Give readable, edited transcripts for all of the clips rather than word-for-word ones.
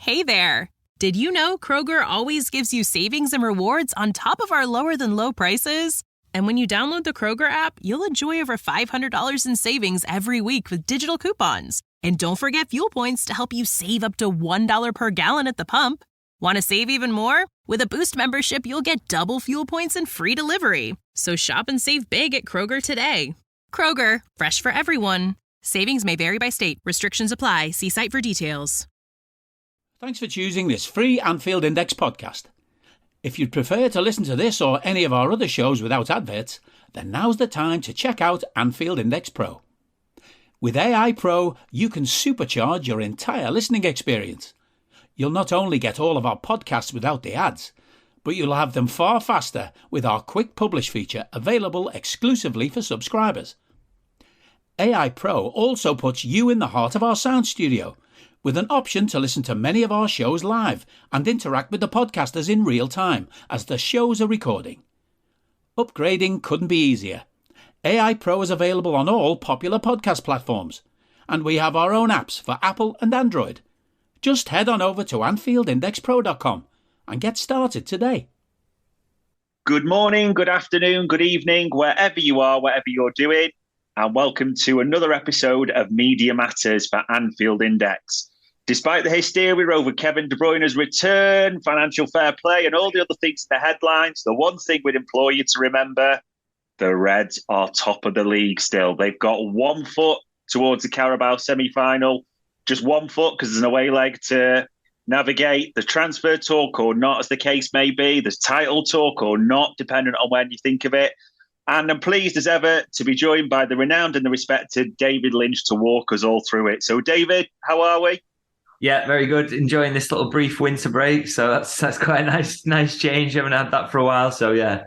Hey there! Did you know Kroger always gives you savings and rewards on top of our lower-than-low prices? And when you download the Kroger app, you'll enjoy over $500 in savings every week with digital coupons. And don't forget fuel points to help you save up to $1 per gallon at the pump. Want to save even more? With a Boost membership, you'll get double fuel points and free delivery. So shop and save big at Kroger today. Kroger, fresh for everyone. Savings may vary by state. Restrictions apply. See site for details. Thanks for choosing this free Anfield Index podcast. If you'd prefer to listen to this or any of our other shows without adverts, then now's the time to check out Anfield Index Pro. With AI Pro, you can supercharge your entire listening experience. You'll not only get all of our podcasts without the ads, but you'll have them far faster with our Quick Publish feature available exclusively for subscribers. AI Pro also puts you in the heart of our sound studio, with an option to listen to many of our shows live and interact with the podcasters in real time as the shows are recording. Upgrading couldn't be easier. AI Pro is available on all popular podcast platforms, and we have our own apps for Apple and Android. Just head on over to AnfieldIndexPro.com and get started today. Good morning, good afternoon, good evening, wherever you are, whatever you're doing, and welcome to another episode of Media Matters for Anfield Index. Despite the hysteria over Kevin De Bruyne's return, financial fair play, and all the other things in the headlines, the one thing we'd implore you to remember, the Reds are top of the league still. They've got 1 foot towards the Carabao semi-final, just 1 foot because there's an away leg to navigate. The transfer talk or not, as the case may be. There's title talk or not, depending on when you think of it. And I'm pleased as ever to be joined by the renowned and the respected David Lynch to walk us all through it. So, David, how are we? Yeah, very good. Enjoying this little brief winter break. So that's quite a nice change. I haven't had that for a while. So, yeah.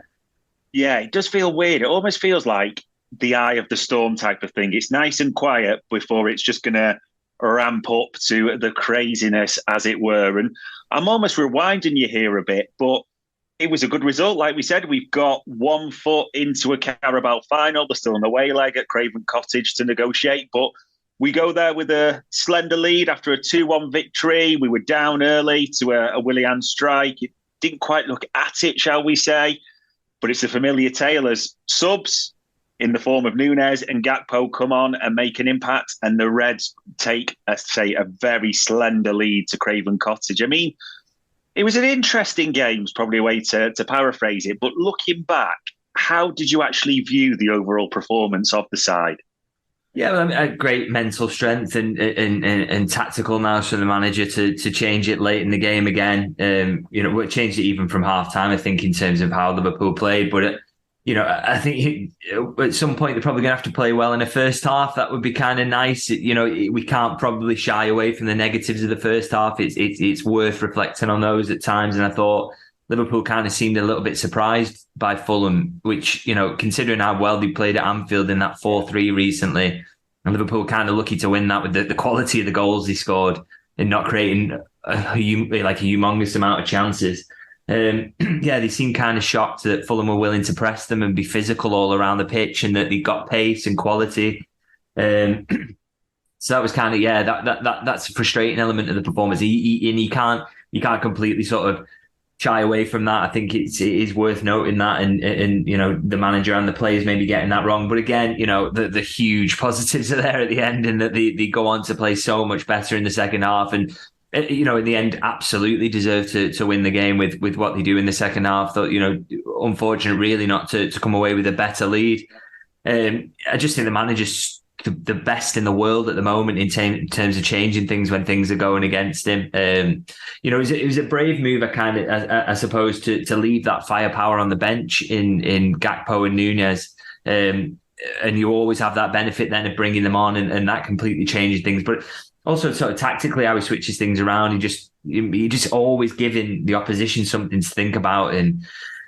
Yeah, it does feel weird. It almost feels like the eye of the storm type of thing. It's nice and quiet before it's just going to ramp up to the craziness, as it were. And I'm almost rewinding you here a bit, but it was a good result. Like we said, we've got 1 foot into a Carabao final. There's still an away leg at Craven Cottage to negotiate, but we go there with a slender lead after a 2-1 victory. We were down early to a Willian strike. It didn't quite look at it, shall we say, but it's a familiar tale as subs in the form of Nunez and Gakpo come on and make an impact, and the Reds take, a very slender lead to Craven Cottage. I mean, it was an interesting game, is probably a way to paraphrase it, but looking back, how did you actually view the overall performance of the side? Yeah, well, I mean, great mental strength and tactical nous for the manager to change it late in the game again. We changed it even from half time, I think, in terms of how Liverpool played. But, I think at some point they're probably going to have to play well in the first half. That would be kind of nice. We can't probably shy away from the negatives of the first half. It's worth reflecting on those at times. And I thought Liverpool kind of seemed a little bit surprised by Fulham, which, considering how well they played at Anfield in that 4-3 recently, and Liverpool kind of lucky to win that with the quality of the goals they scored and not creating a humongous amount of chances. They seemed kind of shocked that Fulham were willing to press them and be physical all around the pitch, and that they got pace and quality. So that was kind of that's a frustrating element of the performance. And you can't completely sort of shy away from that. I think it is worth noting that, and the manager and the players may be getting that wrong. But again, the huge positives are there at the end, and that they go on to play so much better in the second half, and in the end, absolutely deserve to win the game with what they do in the second half. Though, unfortunate really not to come away with a better lead. I just think the manager's the best in the world at the moment in terms of changing things when things are going against him. It was a brave move, I suppose, to leave that firepower on the bench in Gakpo and Nunez. And you always have that benefit then of bringing them on, and that completely changes things. But also, sort of tactically, how he switches things around, he just always giving the opposition something to think about, and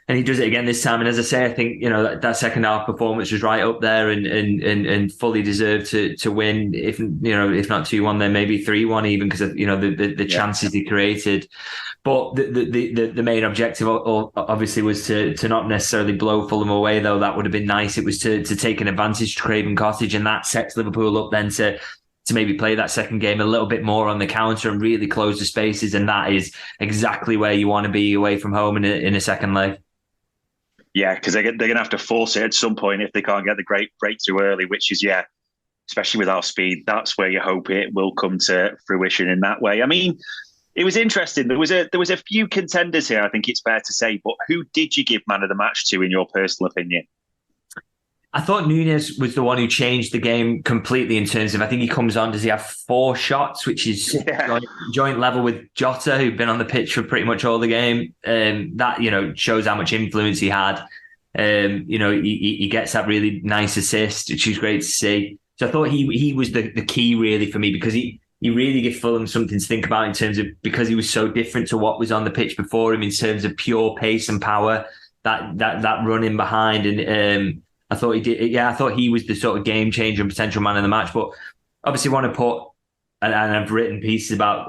he does it again this time. And as I say, I think that second half performance was right up there, and fully deserved to win. If not 2-1, then maybe 3-1 even, because of the chances he created. But the main objective obviously was to not necessarily blow Fulham away, though that would have been nice. It was to take an advantage to Craven Cottage, and that sets Liverpool up then to to maybe play that second game a little bit more on the counter and really close the spaces. And that is exactly where you want to be away from home in a second leg. Yeah, because they're going to have to force it at some point if they can't get the great breakthrough early, which is, especially with our speed, that's where you hope it will come to fruition in that way. I mean, it was interesting. There was a few contenders here, I think it's fair to say, but who did you give man of the match to, in your personal opinion? I thought Nunez was the one who changed the game completely in terms of, I think he comes on, does he have 4 shots, which is joint level with Jota, who'd been on the pitch for pretty much all the game. That, shows how much influence he had. He gets that really nice assist, which is great to see. So I thought he was the key really for me, because he really gave Fulham something to think about in terms of, because he was so different to what was on the pitch before him in terms of pure pace and power, that running behind. And I thought he did. Yeah, I thought he was the sort of game changer and potential man of the match. But obviously, want to put, and I've written a piece about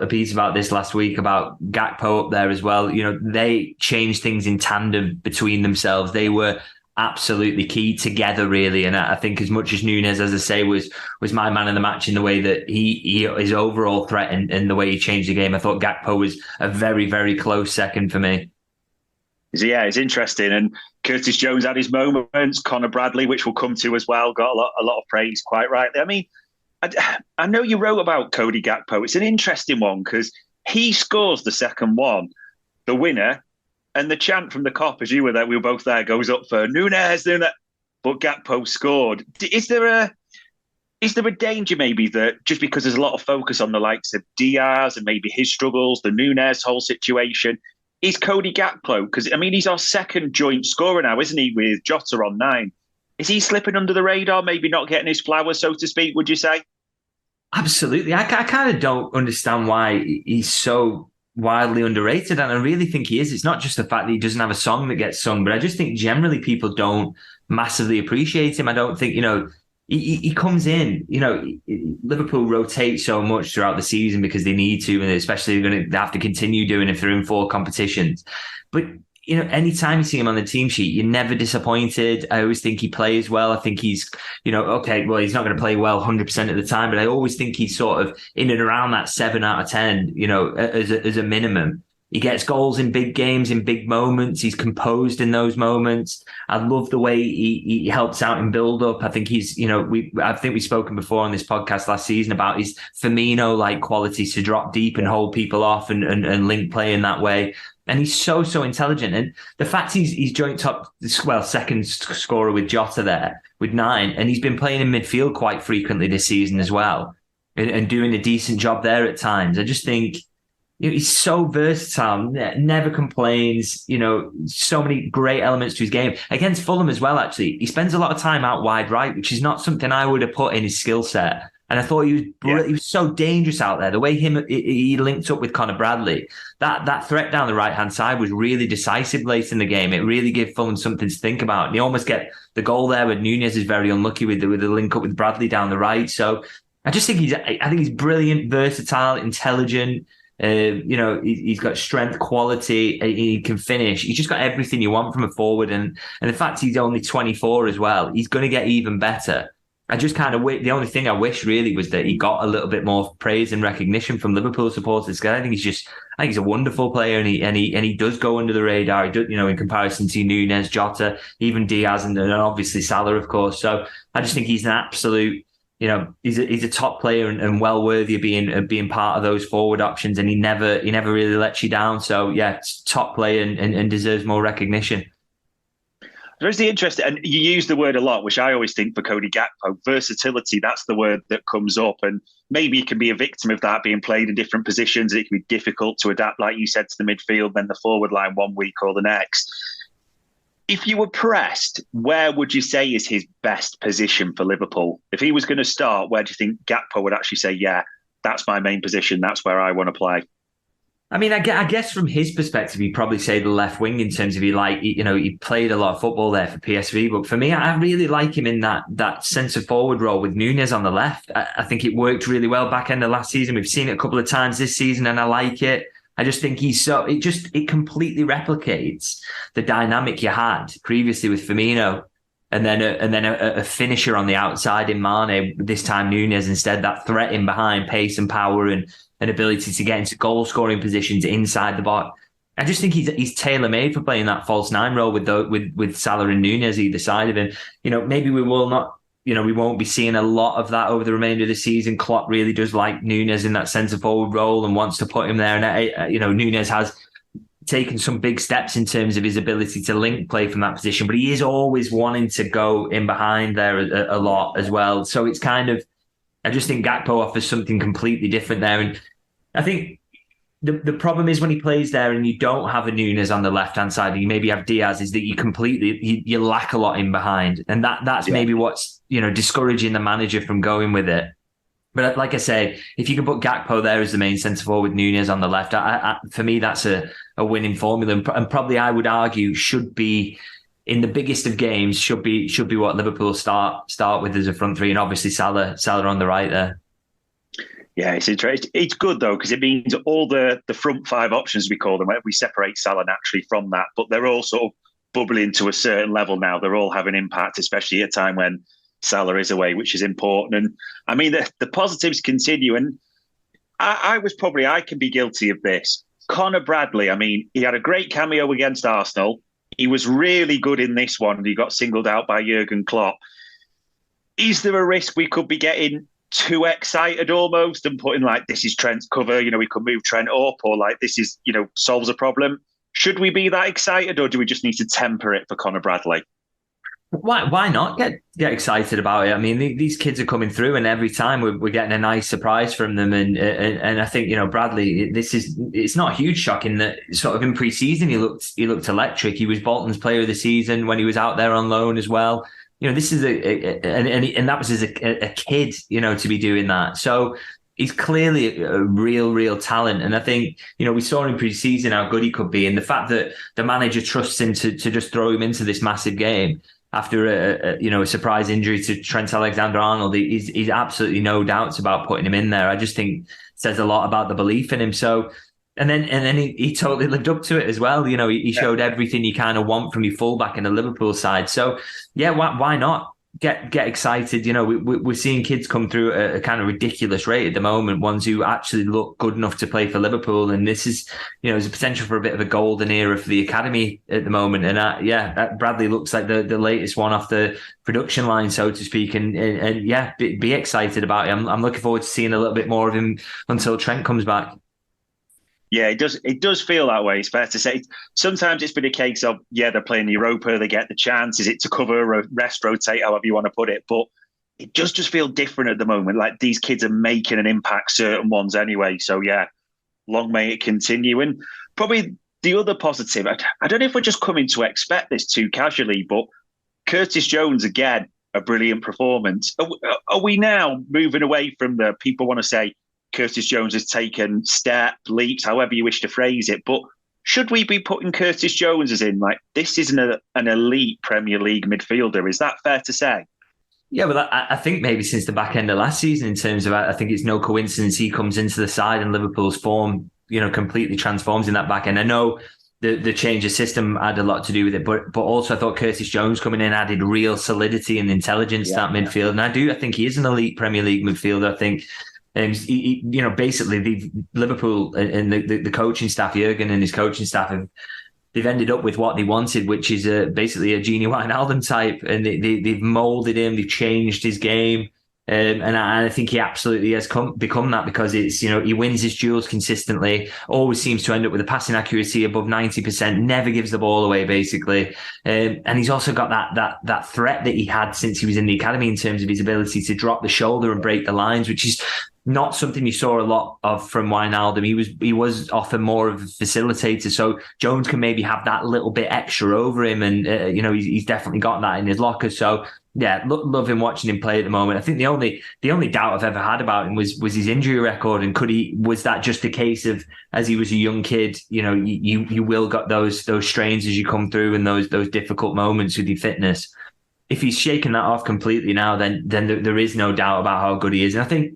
this last week about Gakpo up there as well. They changed things in tandem between themselves. They were absolutely key together, really. And I think as much as Nunez, as I say, was my man of the match in the way that his overall threat and the way he changed the game, I thought Gakpo was a very, very close second for me. Yeah, it's interesting. And Curtis Jones had his moments. Connor Bradley, which we'll come to as well, got a lot of praise, quite rightly. I mean, I know you wrote about Cody Gakpo. It's an interesting one because he scores the second one, the winner, and the chant from the Kop, as you were there, we were both there, goes up for Nunez, but Gakpo scored. Is there a danger maybe that just because there's a lot of focus on the likes of Diaz and maybe his struggles, the Nunez whole situation, is Cody Gakpo, because, I mean, he's our second joint scorer now, isn't he, with Jota on 9. Is he slipping under the radar, maybe not getting his flowers, so to speak, would you say? Absolutely. I kind of don't understand why he's so wildly underrated, and I really think he is. It's not just the fact that he doesn't have a song that gets sung, but I just think generally people don't massively appreciate him. I don't think, he comes in, Liverpool rotate so much throughout the season because they need to, and especially they have to continue doing if they're in 4 competitions. But, anytime you see him on the team sheet, you're never disappointed. I always think he plays well. I think he's, okay, well, he's not going to play well 100% of the time, but I always think he's sort of in and around that 7 out of 10, as a minimum. He gets goals in big games, in big moments. He's composed in those moments. I love the way he helps out in build-up. I think he's, I think we've spoken before on this podcast last season about his Firmino-like qualities to drop deep and hold people off and link play in that way. And he's so intelligent. And the fact he's joint second scorer with Jota there with 9, and he's been playing in midfield quite frequently this season as well, and doing a decent job there at times. I just think, he's so versatile, never complains, so many great elements to his game. Against Fulham as well, actually, he spends a lot of time out wide right, which is not something I would have put in his skill set. And I thought he was so dangerous out there. The way he linked up with Connor Bradley, that threat down the right-hand side was really decisive late in the game. It really gave Fulham something to think about. And you almost get the goal there where Nunez is very unlucky with the link up with Bradley down the right. So I just think he's brilliant, versatile, intelligent. He's got strength, quality, he can finish. He's just got everything you want from a forward. And the fact he's only 24 as well, he's going to get even better. I just kind of the only thing I wish really was that he got a little bit more praise and recognition from Liverpool supporters. I think he's a wonderful player, and he does go under the radar. He does, in comparison to Nunez, Jota, even Diaz, and obviously Salah, of course. So I just think he's an absolute, he's a top player and well worthy of being part of those forward options, and he never really lets you down. So yeah, top player and deserves more recognition. There's the interest, and you use the word a lot, which I always think for Cody Gakpo, versatility, that's the word that comes up. And maybe he can be a victim of that, being played in different positions. It can be difficult to adapt, like you said, to the midfield, then the forward line one week or the next. If you were pressed, where would you say is his best position for Liverpool? If he was going to start, where do you think Gakpo would actually say, yeah, that's my main position, that's where I want to play? I mean, I guess from his perspective, he'd probably say the left wing in terms of he played a lot of football there for PSV. But for me, I really like him in that centre forward role with Nunez on the left. I think it worked really well back end of last season. We've seen it a couple of times this season, and I like it. I just think it completely replicates the dynamic you had previously with Firmino. and then a finisher on the outside in Mane. This time Nunez instead, that threat in behind, pace and power and an ability to get into goal scoring positions inside the box. I just think he's tailor made for playing that false nine role with Salah and Nunez either side of him. Maybe we will not. We won't be seeing a lot of that over the remainder of the season. Klopp really does like Nunez in that centre forward role and wants to put him there. And Nunez has taken some big steps in terms of his ability to link play from that position, but he is always wanting to go in behind there a lot as well. So it's kind of, I just think Gakpo offers something completely different there. And I think the problem is when he plays there and you don't have a Nunez on the left-hand side and you maybe have Diaz, is that you lack a lot in behind. And that's maybe what's, discouraging the manager from going with it. But like I say, if you can put Gakpo there as the main centre forward, Nunez on the left, for me, that's a winning formula. And probably I would argue should be, in the biggest of games, should be what Liverpool start with as a front three. And obviously Salah on the right there. Yeah, it's interesting. It's good though, because it means all the front five options, we call them, we separate Salah naturally from that, but they're all sort of bubbling to a certain level now. They're all having impact, especially at a time when Salah is away, which is important. And I mean, the positives continue. And I can be guilty of this. Conor Bradley, I mean, he had a great cameo against Arsenal. He was really good in this one. He got singled out by Jurgen Klopp. Is there a risk we could be getting too excited almost and putting like, this is Trent's cover, we could move Trent up, or like this is, solves a problem? Should we be that excited, or do we just need to temper it for Conor Bradley? Why not get excited about it? I mean, these kids are coming through, and every time we're getting a nice surprise from them. And I think Bradley, it's not a huge shock in that sort of in pre-season he looked electric. He was Bolton's player of the season when he was out there on loan as well. This is and that was as a kid, to be doing that. So he's clearly a real talent. And I think, we saw in pre-season how good he could be. And the fact that the manager trusts him to just throw him into this massive game after a surprise injury to Trent Alexander-Arnold, he's absolutely no doubts about putting him in there. I just think says a lot about the belief in him. So, and then he totally lived up to it as well. He showed everything you kind of want from your fullback in the Liverpool side. So yeah, why not get excited? We're seeing kids come through at a kind of ridiculous rate at the moment, ones who actually look good enough to play for Liverpool. And this is, there's a potential for a bit of a golden era for the academy at the moment. And Bradley looks like the latest one off the production line, so to speak. And be excited about it. I'm looking forward to seeing a little bit more of him until Trent comes back. Yeah, it does feel that way. It's fair to say. Sometimes it's been a case of, they're playing Europa, they get the chance. Is it to cover or rest, rotate, however you want to put it? But it does just feel different at the moment. Like these kids are making an impact, certain ones anyway. So yeah, long may it continue. And probably the other positive, I don't know if we're just coming to expect this too casually, but Curtis Jones, again, a brilliant performance. Are we now moving away from the people want to say, Curtis Jones has taken leaps, however you wish to phrase it. But should we be putting Curtis Jones as in, like, this isn't an elite Premier League midfielder? Is that fair to say? Yeah, well, I think maybe since the back end of last season, in terms of, I think it's no coincidence he comes into the side and Liverpool's form, completely transforms in that back end. I know the change of system had a lot to do with it, but also I thought Curtis Jones coming in added real solidity and intelligence to that midfield. And I think he is an elite Premier League midfielder. I think, basically the Liverpool and the coaching staff, Jurgen and his coaching staff, they've ended up with what they wanted, which is basically a Genie Wijnaldum type, and they've moulded him, they've changed his game, and I think he absolutely has become that, because it's he wins his duels consistently, always seems to end up with a passing accuracy above 90%, never gives the ball away basically, and he's also got that threat that he had since he was in the academy in terms of his ability to drop the shoulder and break the lines, which is not something you saw a lot of from Wijnaldum. He was often more of a facilitator, so Jones can maybe have that little bit extra over him, and he's definitely got that in his locker. So yeah, love him watching him play at the moment. I think the only doubt I've ever had about him was his injury record, and was that just a case of, as he was a young kid, you will got those strains as you come through, and those difficult moments with your fitness. If he's shaken that off completely now, then there is no doubt about how good he is. And I think,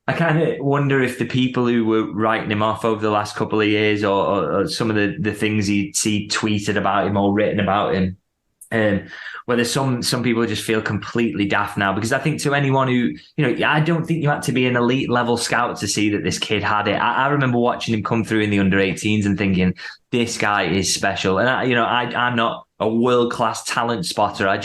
I kind of wonder if the people who were writing him off over the last couple of years, or some of the things he'd see tweeted about him or written about him, Whether some people just feel completely daft now, because I think to anyone who, I don't think you had to be an elite level scout to see that this kid had it. I remember watching him come through in the under 18s and thinking, this guy is special. And I'm not a world class talent spotter.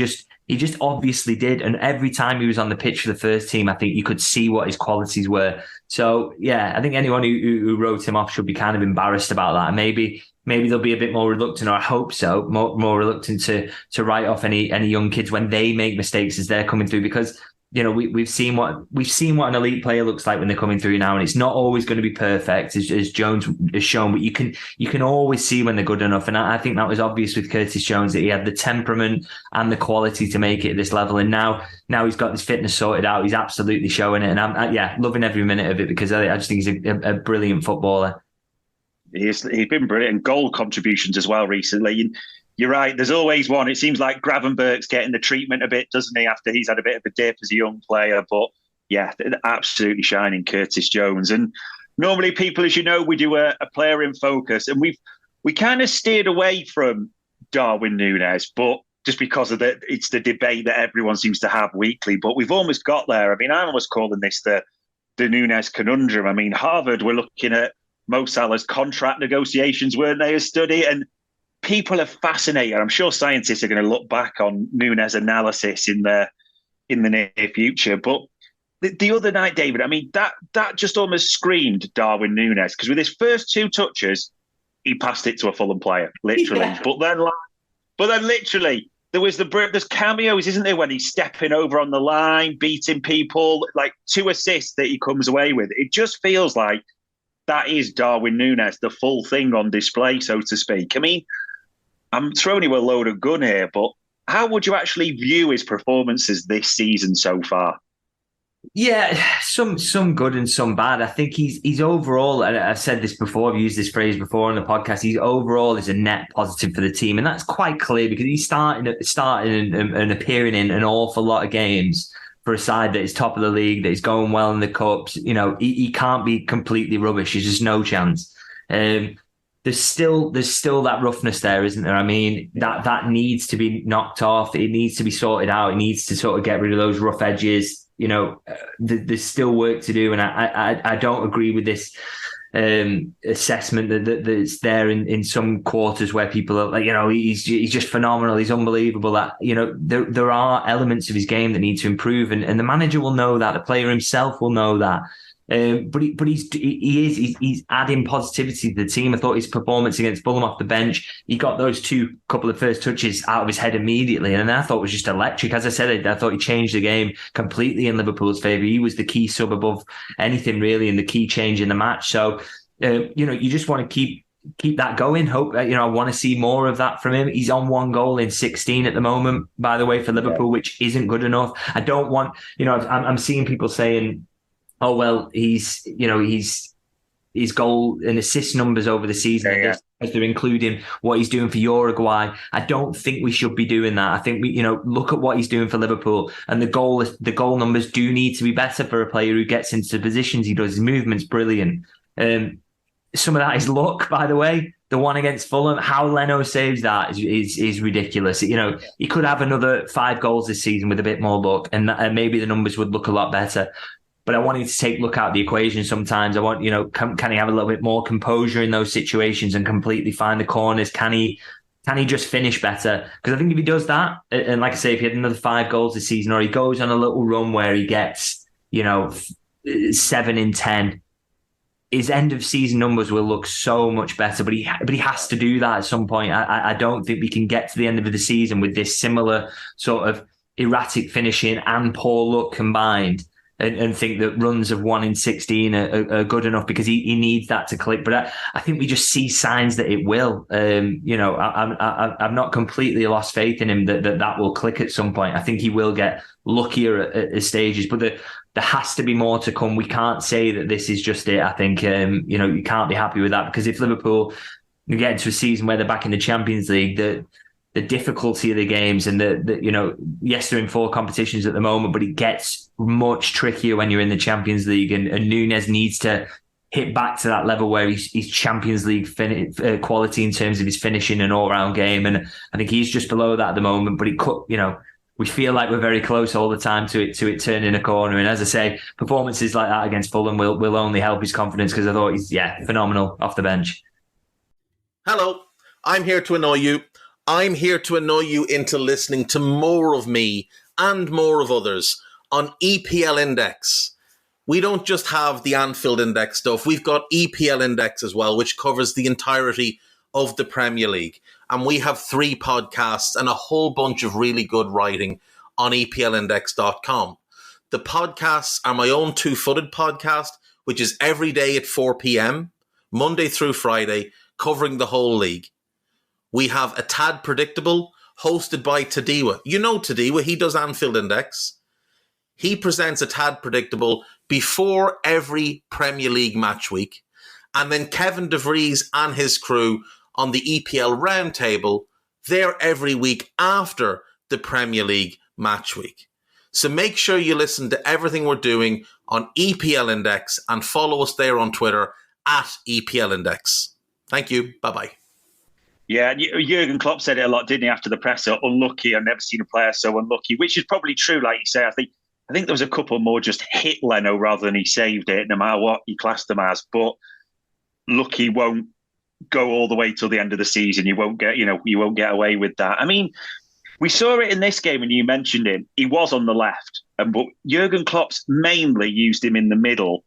He just obviously did. And every time he was on the pitch for the first team, I think you could see what his qualities were. So yeah, I think anyone who wrote him off should be kind of embarrassed about that. And maybe they'll be a bit more reluctant, or I hope so, more reluctant to write off any young kids when they make mistakes as they're coming through, because we've seen what an elite player looks like when they're coming through now, and it's not always going to be perfect, as Jones has shown, but you can always see when they're good enough. And I think that was obvious with Curtis Jones, that he had the temperament and the quality to make it at this level. And now he's got his fitness sorted out. He's absolutely showing it, and I'm loving every minute of it, because I just think he's a brilliant footballer. He's been brilliant. Goal contributions as well recently. You're right. There's always one. It seems like Gravenberch's getting the treatment a bit, doesn't he, after he's had a bit of a dip as a young player. But yeah, absolutely shining, Curtis Jones. And normally people, as you know, we do a player in focus, and we kind of steered away from Darwin Nunez, but just because of it's the debate that everyone seems to have weekly. But we've almost got there. I mean, I'm almost calling this the Nunez Conundrum. I mean, Harvard were looking at Mo Salah's contract negotiations, weren't they, as study? And people are fascinated. I'm sure scientists are going to look back on Nunez analysis in the near future. But the other night, David, I mean, that just almost screamed Darwin Nunez, because with his first two touches, he passed it to a Fulham player, literally. Yeah. But then literally, there's cameos, isn't there, when he's stepping over on the line, beating people, like 2 assists that he comes away with. It just feels like that is Darwin Nunez, the full thing on display, so to speak. I mean, I'm throwing you a load of gun here, but how would you actually view his performances this season so far? Yeah, some good and some bad. I think he's overall, and I've said this before, I've used this phrase before on the podcast, he's overall is a net positive for the team. And that's quite clear, because he's starting and appearing in an awful lot of games for a side that is top of the league, that is going well in the cups. He can't be completely rubbish. There's just no chance. There's still that roughness there, isn't there? I mean, that needs to be knocked off. It needs to be sorted out. It needs to sort of get rid of those rough edges. There's still work to do, and I don't agree with this assessment that's there in some quarters where people are like, he's just phenomenal, he's unbelievable. That there are elements of his game that need to improve, and the manager will know that, the player himself will know that. But he's adding positivity to the team. I thought his performance against Fulham off the bench, he got those couple of first touches out of his head immediately, and I thought it was just electric. As I said, I thought he changed the game completely in Liverpool's favour. He was the key sub above anything really, and the key change in the match. So you just want to keep that going. Hope I want to see more of that from him. He's on 1 goal in 16 at the moment, by the way, for Liverpool, which isn't good enough. I don't want, I'm seeing people saying, oh well, his goal and assist numbers over the season, as they're including what he's doing for Uruguay. I don't think we should be doing that. I think we, look at what he's doing for Liverpool, and the goal numbers do need to be better for a player who gets into positions he does. His movement's brilliant. Some of that is luck, by the way. The one against Fulham, how Leno saves that is ridiculous. He could have another 5 goals this season with a bit more luck, and maybe the numbers would look a lot better. But I want him to take luck out of the equation sometimes. I want, can he have a little bit more composure in those situations and completely find the corners? Can he just finish better? Because I think if he does that, and like I say, if he had another 5 goals this season, or he goes on a little run where he gets, 7 in 10, his end of season numbers will look so much better. But he has to do that at some point. I don't think we can get to the end of the season with this similar sort of erratic finishing and poor luck combined, and think that runs of 1 in 16 are good enough, because he needs that to click. But I think we just see signs that it will. I've not completely lost faith in him that will click at some point. I think he will get luckier at stages, but there has to be more to come. We can't say that this is just it. I think you can't be happy with that, because if Liverpool get into a season where they're back in the Champions League, the difficulty of the games, and yes, they're in 4 competitions at the moment, but it gets much trickier when you're in the Champions League, and Nunez needs to hit back to that level where he's Champions League quality in terms of his finishing and all-round game. And I think he's just below that at the moment, but we feel like we're very close all the time to it turning a corner. And as I say, performances like that against Fulham will only help his confidence, because I thought he's phenomenal off the bench. Hello, I'm here to annoy you. I'm here to annoy you into listening to more of me and more of others on EPL Index. We don't just have the Anfield Index stuff. We've got EPL Index as well, which covers the entirety of the Premier League. And we have 3 podcasts and a whole bunch of really good writing on EPLindex.com. The podcasts are my own two-footed podcast, which is every day at 4 p.m, Monday through Friday, covering the whole league. We have A Tad Predictable, hosted by Tadiwa. You know Tadiwa, he does Anfield Index. He presents A Tad Predictable before every Premier League match week. And then Kevin DeVries and his crew on the EPL Roundtable, they're every week after the Premier League match week. So make sure you listen to everything we're doing on EPL Index and follow us there on Twitter at EPL Index. Thank you. Bye-bye. Yeah, Jurgen Klopp said it a lot, didn't he, after the presser? Unlucky. I've never seen a player so unlucky, which is probably true, like you say. I think there was a couple more just hit Leno rather than he saved it, no matter what you classed them as. But lucky won't go all the way till the end of the season. You won't get away with that. I mean, we saw it in this game, and you mentioned him. He was on the left, but Jurgen Klopp's mainly used him in the middle.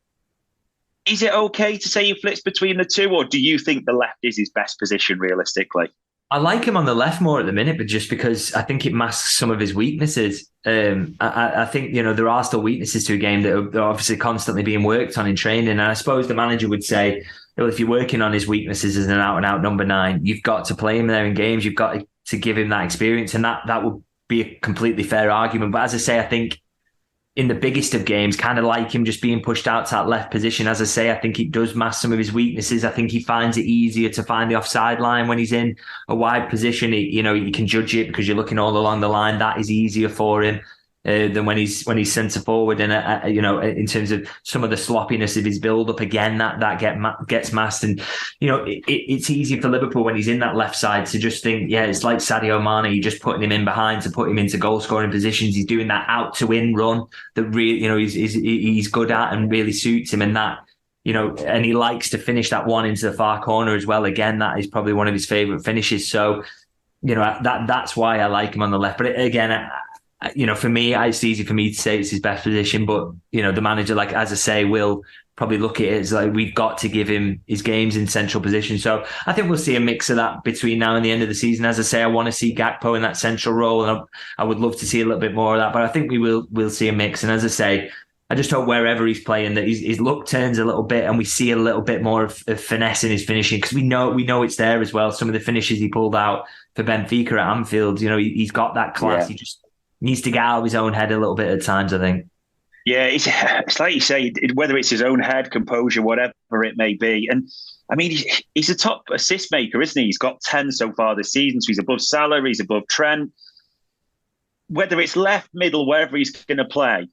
Is it okay to say he flips between the two, or do you think the left is his best position realistically? I like him on the left more at the minute, but just because I think it masks some of his weaknesses. I think, there are still weaknesses to a game that are obviously constantly being worked on in training. And I suppose the manager would say, well, if you're working on his weaknesses as an out-and-out number 9, you've got to play him there in games. You've got to give him that experience. And that would be a completely fair argument. But as I say, I think in the biggest of games, kind of like him just being pushed out to that left position. As I say, I think it does mask some of his weaknesses. I think he finds it easier to find the offside line when he's in a wide position. You can judge it because you're looking all along the line. That is easier for him than when he's centre forward. And in terms of some of the sloppiness of his build up, again, that gets masked. And it's easy for Liverpool when he's in that left side to just think, it's like Sadio Mane. You're just putting him in behind to put him into goal scoring positions. He's doing that out to in run that really he's good at and really suits him. And that and he likes to finish that one into the far corner as well. Again, that is probably one of his favourite finishes. So that's why I like him on the left. But again, for me, it's easy for me to say it's his best position, but the manager, like as I say, will probably look at it as like we've got to give him his games in central position. So I think we'll see a mix of that between now and the end of the season. As I say, I want to see Gakpo in that central role, and I would love to see a little bit more of that. But I think we'll see a mix. And as I say, I just hope wherever he's playing that his look turns a little bit, and we see a little bit more of finesse in his finishing, because we know it's there as well. Some of the finishes he pulled out for Benfica at Anfield, he's got that class. Yeah. He just needs to get out of his own head a little bit at times, I think. Yeah, it's like you say, whether it's his own head, composure, whatever it may be. And I mean, he's a top assist maker, isn't he? He's got 10 so far this season, so he's above Salah, he's above Trent. Whether it's left, middle, wherever he's going to play,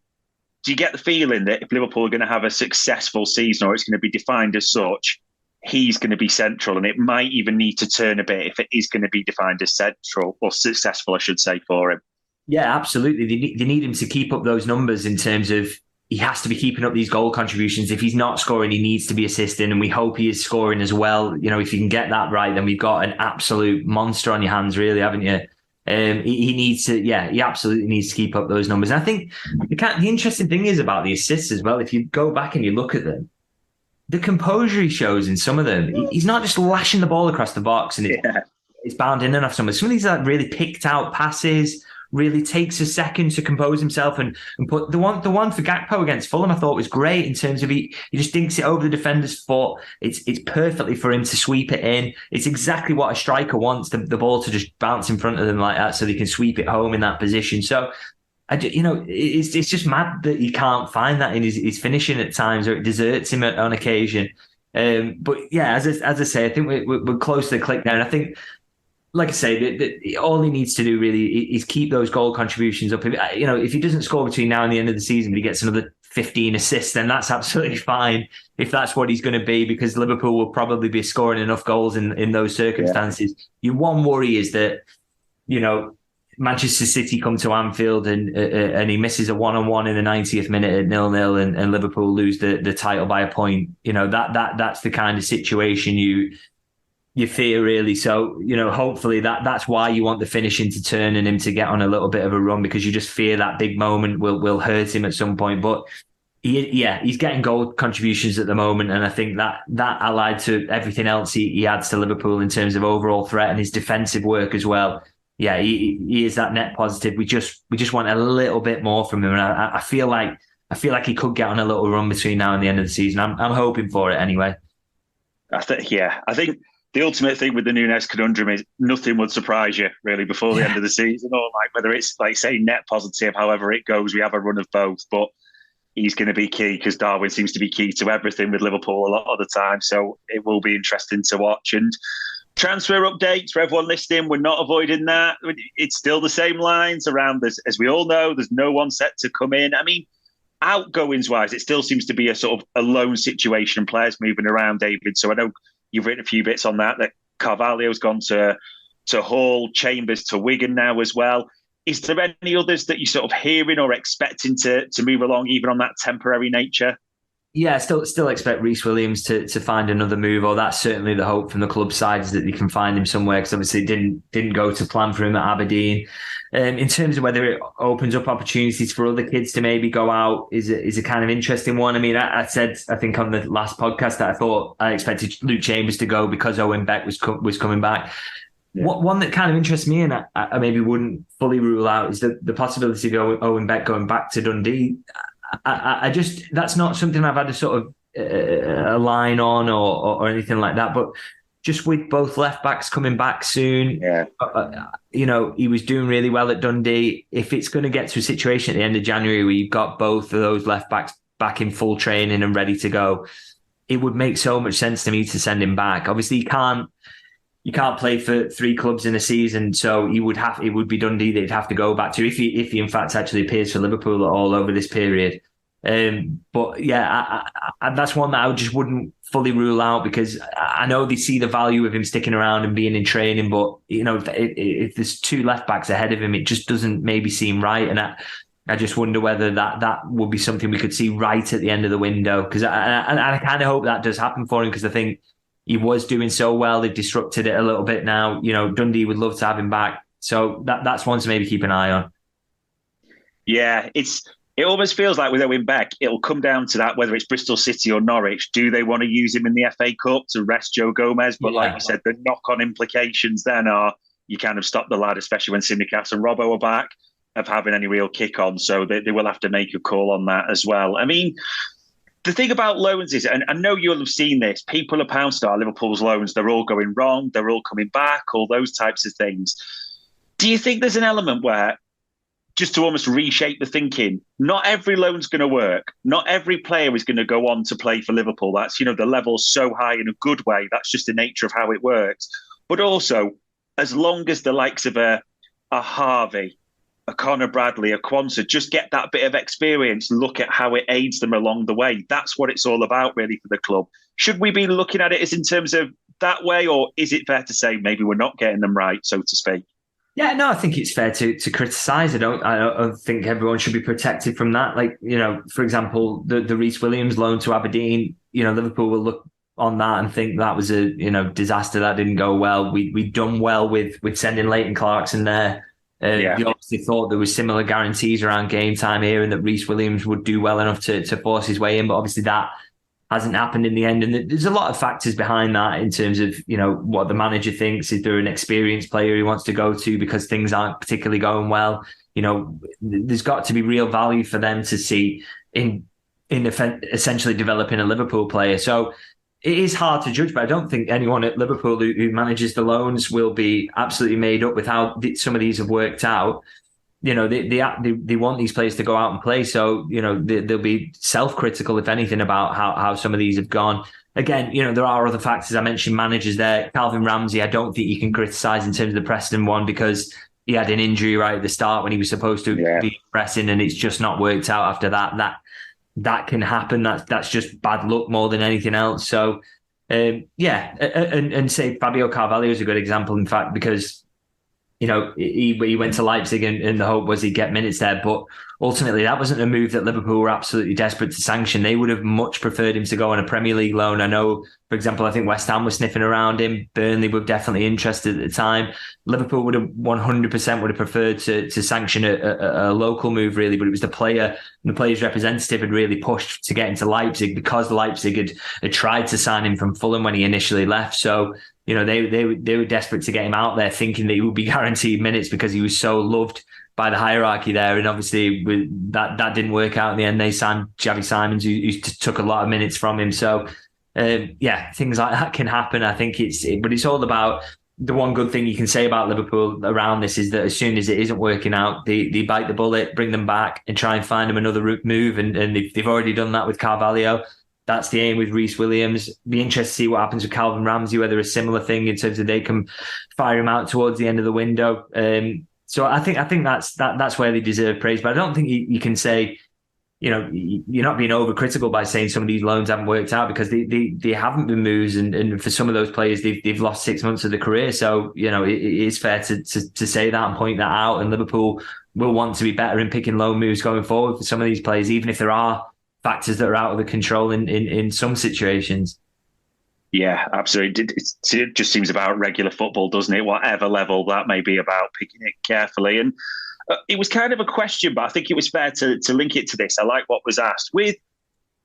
do you get the feeling that if Liverpool are going to have a successful season, or it's going to be defined as such, he's going to be central, and it might even need to turn a bit if it is going to be defined as central, or successful, I should say, for him? Yeah, absolutely. They need him to keep up those numbers in terms of he has to be keeping up these goal contributions. If he's not scoring, he needs to be assisting, and we hope he is scoring as well. If you can get that right, then we've got an absolute monster on your hands, really, haven't you? He needs to, he absolutely needs to keep up those numbers. And I think the interesting thing is about the assists as well. If you go back and you look at them, the composure he shows in some of them, he's not just lashing the ball across the box and it's bounding in off someone. Some of these are really picked out passes. Really takes a second to compose himself and put the one for Gakpo against Fulham, I thought was great in terms of he just dinks it over the defender's foot. It's perfectly for him to sweep it in. It's exactly what a striker wants, the ball to just bounce in front of them like that so they can sweep it home in that position. So it's just mad that he can't find that in his finishing at times, or it deserts him on occasion. But yeah, as I say, I think we're close to the click now, and I think, like I say, all he needs to do really is keep those goal contributions up. If he doesn't score between now and the end of the season, but he gets another 15 assists, then that's absolutely fine if that's what he's going to be, because Liverpool will probably be scoring enough goals in those circumstances. Yeah. Your one worry is that, Manchester City come to Anfield and he misses a 1-on-1 in the 90th minute at 0-0 and Liverpool lose the title by a point. That's the kind of situation you fear, really. So, hopefully that's why you want the finishing to turn and him to get on a little bit of a run, because you just fear that big moment will hurt him at some point. But he's getting goal contributions at the moment, and I think that allied to everything else he adds to Liverpool in terms of overall threat and his defensive work as well. Yeah, he is that net positive. We just want a little bit more from him, and I feel like he could get on a little run between now and the end of the season. I'm hoping for it anyway. I think the ultimate thing with the Nunez conundrum is nothing would surprise you really before the end of the season, or like whether it's like say net positive, however it goes, we have a run of both. But he's going to be key because Darwin seems to be key to everything with Liverpool a lot of the time. So it will be interesting to watch. And transfer updates for everyone listening, we're not avoiding that. It's still the same lines around this. As we all know, there's no one set to come in. I mean, outgoings wise, it still seems to be a sort of a lone situation, players moving around, David. So I know you've written a few bits on that Carvalho's gone to Hull, Chambers to Wigan now as well. Is there any others that you're sort of hearing or expecting to move along, even on that temporary nature? Yeah, still expect Reece Williams to find another move, or that's certainly the hope from the club side, is that they can find him somewhere, because obviously it didn't go to plan for him at Aberdeen. In terms of whether it opens up opportunities for other kids to maybe go out is a kind of interesting one. I mean, I said, I think on the last podcast, that I thought I expected Luke Chambers to go because Owen Beck was coming back. Yeah. One that kind of interests me, and I maybe wouldn't fully rule out, is the possibility of Owen Beck going back to Dundee. I just, that's not something I've had a sort of a line on or anything like that. But just with both left backs coming back soon, he was doing really well at Dundee. If it's going to get to a situation at the end of January where you've got both of those left backs back in full training and ready to go, it would make so much sense to me to send him back. Obviously, you can't play for 3 clubs in a season, so it would be Dundee that he'd have to go back to if he in fact actually appears for Liverpool all over this period. But yeah, that's one that I just wouldn't fully rule out, because I know they see the value of him sticking around and being in training, but if there's 2 left backs ahead of him, it just doesn't maybe seem right. And I just wonder whether that would be something we could see right at the end of the window, because I kind of hope that does happen for him, because I think he was doing so well. They've disrupted it a little bit now. Dundee would love to have him back. So that's one to maybe keep an eye on. Yeah, it almost feels like with Owen Beck, it'll come down to that, whether it's Bristol City or Norwich. Do they want to use him in the FA Cup to rest Joe Gomez? But like you said, the knock-on implications then are you kind of stop the lad, especially when Tsimikas and Robbo are back, of having any real kick on. So they will have to make a call on that as well. I mean, the thing about loans is, and I know you'll have seen this, people are pounced on Liverpool's loans. They're all going wrong. They're all coming back, all those types of things. Do you think there's an element where, just to almost reshape the thinking, not every loan's going to work. Not every player is going to go on to play for Liverpool. That's, the level's so high in a good way. That's just the nature of how it works. But also, as long as the likes of a Harvey, a Connor Bradley, a Quansah, just get that bit of experience, look at how it aids them along the way. That's what it's all about, really, for the club. Should we be looking at it as in terms of that way, or is it fair to say maybe we're not getting them right, so to speak? Yeah, no, I think it's fair to criticise. I don't think everyone should be protected from that. Like, for example, the Reece Williams loan to Aberdeen, Liverpool will look on that and think that was a disaster, that didn't go well. We'd done well with sending Leighton Clarkson there. They obviously thought there was similar guarantees around game time here and that Reece Williams would do well enough to force his way in, but obviously that hasn't happened in the end. And there's a lot of factors behind that in terms of, what the manager thinks. Is there an experienced player he wants to go to because things aren't particularly going well? There's got to be real value for them to see in essentially developing a Liverpool player. So it is hard to judge, but I don't think anyone at Liverpool who manages the loans will be absolutely made up with how some of these have worked out. They want these players to go out and play. So, they'll be self-critical, if anything, about how some of these have gone. Again, there are other factors. I mentioned managers there. Calvin Ramsey, I don't think you can criticise in terms of the Preston one, because he had an injury right at the start when he was supposed to be pressing, and it's just not worked out after that. that can happen. That's just bad luck more than anything else. So, and say Fabio Carvalho is a good example, in fact, because he went to Leipzig and the hope was he'd get minutes there. But ultimately, that wasn't a move that Liverpool were absolutely desperate to sanction. They would have much preferred him to go on a Premier League loan. I know, for example, I think West Ham was sniffing around him. Burnley were definitely interested at the time. Liverpool would have 100% would have preferred to sanction a local move, really. But it was the player and the player's representative had really pushed to get into Leipzig because Leipzig had tried to sign him from Fulham when he initially left. So, they were desperate to get him out there, thinking that he would be guaranteed minutes because he was so loved by the hierarchy there. And obviously that didn't work out in the end. They signed Xavi Simons, who took a lot of minutes from him. So things like that can happen. I think but it's all about, the one good thing you can say about Liverpool around this is that as soon as it isn't working out, they bite the bullet, bring them back and try and find them another move. And they've already done that with Carvalho. That's the aim with Reece Williams. Be interested to see what happens with Calvin Ramsey, whether a similar thing in terms of they can fire him out towards the end of the window. So I think that's where they deserve praise. But I don't think you can say, you're not being overcritical by saying some of these loans haven't worked out, because they haven't been moves, and for some of those players they've lost 6 months of their career. So it is fair to say that and point that out. And Liverpool will want to be better in picking loan moves going forward for some of these players, even if there are factors that are out of the control in some situations. Yeah, absolutely. It just seems about regular football, doesn't it? Whatever level that may be, about picking it carefully. And it was kind of a question, but I think it was fair to link it to this. I like what was asked. With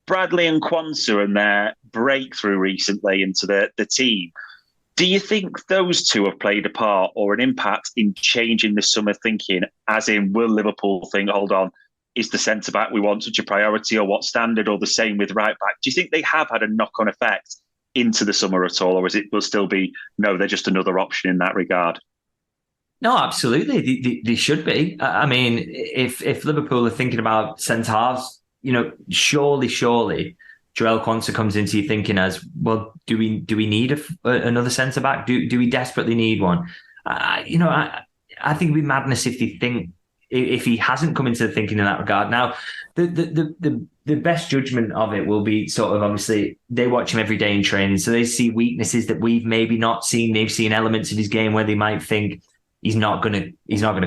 Bradley and Quansah and their breakthrough recently into the team, do you think those two have played a part or an impact in changing the summer thinking, as in, will Liverpool think, hold on, is the centre-back we want such a priority, or what standard, or the same with right-back? Do you think they have had a knock-on effect into the summer at all, or is it will still be, no, they're just another option in that regard? No, absolutely. They should be. I mean, if Liverpool are thinking about centre-halves, surely Joel Quansah comes into your thinking as, well, do we need another centre-back? Do we desperately need one? I think it'd be madness if he hasn't come into the thinking in that regard. Now, the best judgment of it will be sort of, obviously, they watch him every day in training, so they see weaknesses that we've maybe not seen. They've seen elements of his game where they might think he's not gonna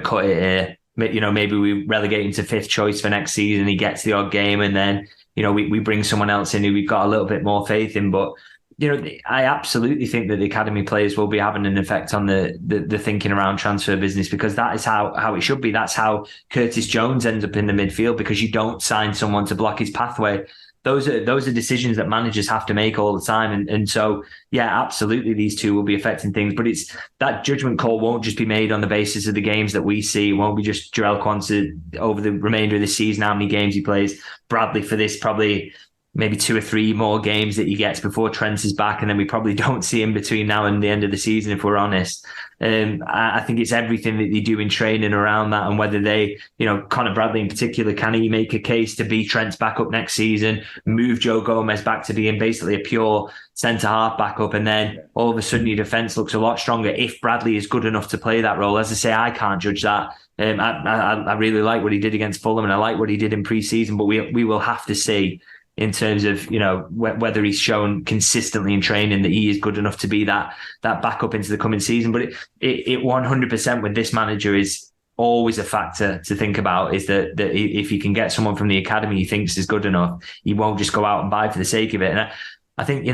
cut it here. Maybe we relegate him to fifth choice for next season. He gets the odd game, and then we bring someone else in who we've got a little bit more faith in. But I absolutely think that the academy players will be having an effect on the thinking around transfer business, because that is how it should be. That's how Curtis Jones ends up in the midfield, because you don't sign someone to block his pathway. Those are decisions that managers have to make all the time. And so, yeah, absolutely, these two will be affecting things. But it's that judgment call won't just be made on the basis of the games that we see. It won't be just Joel Quansah over the remainder of the season, how many games he plays. Bradley for this, probably maybe 2 or 3 more games that he gets before Trent is back, and then we probably don't see him between now and the end of the season, if we're honest. I think it's everything that they do in training around that, and whether they, Conor Bradley in particular, can he make a case to be Trent's backup next season, move Joe Gomez back to being basically a pure centre-half backup, and then all of a sudden your defence looks a lot stronger if Bradley is good enough to play that role. As I say, I can't judge that. I really like what he did against Fulham, and I like what he did in pre-season, but we will have to see in terms of whether he's shown consistently in training that he is good enough to be that backup into the coming season. But it 100% with this manager is always a factor to think about, is that if he can get someone from the academy he thinks is good enough, he won't just go out and buy for the sake of it. And I think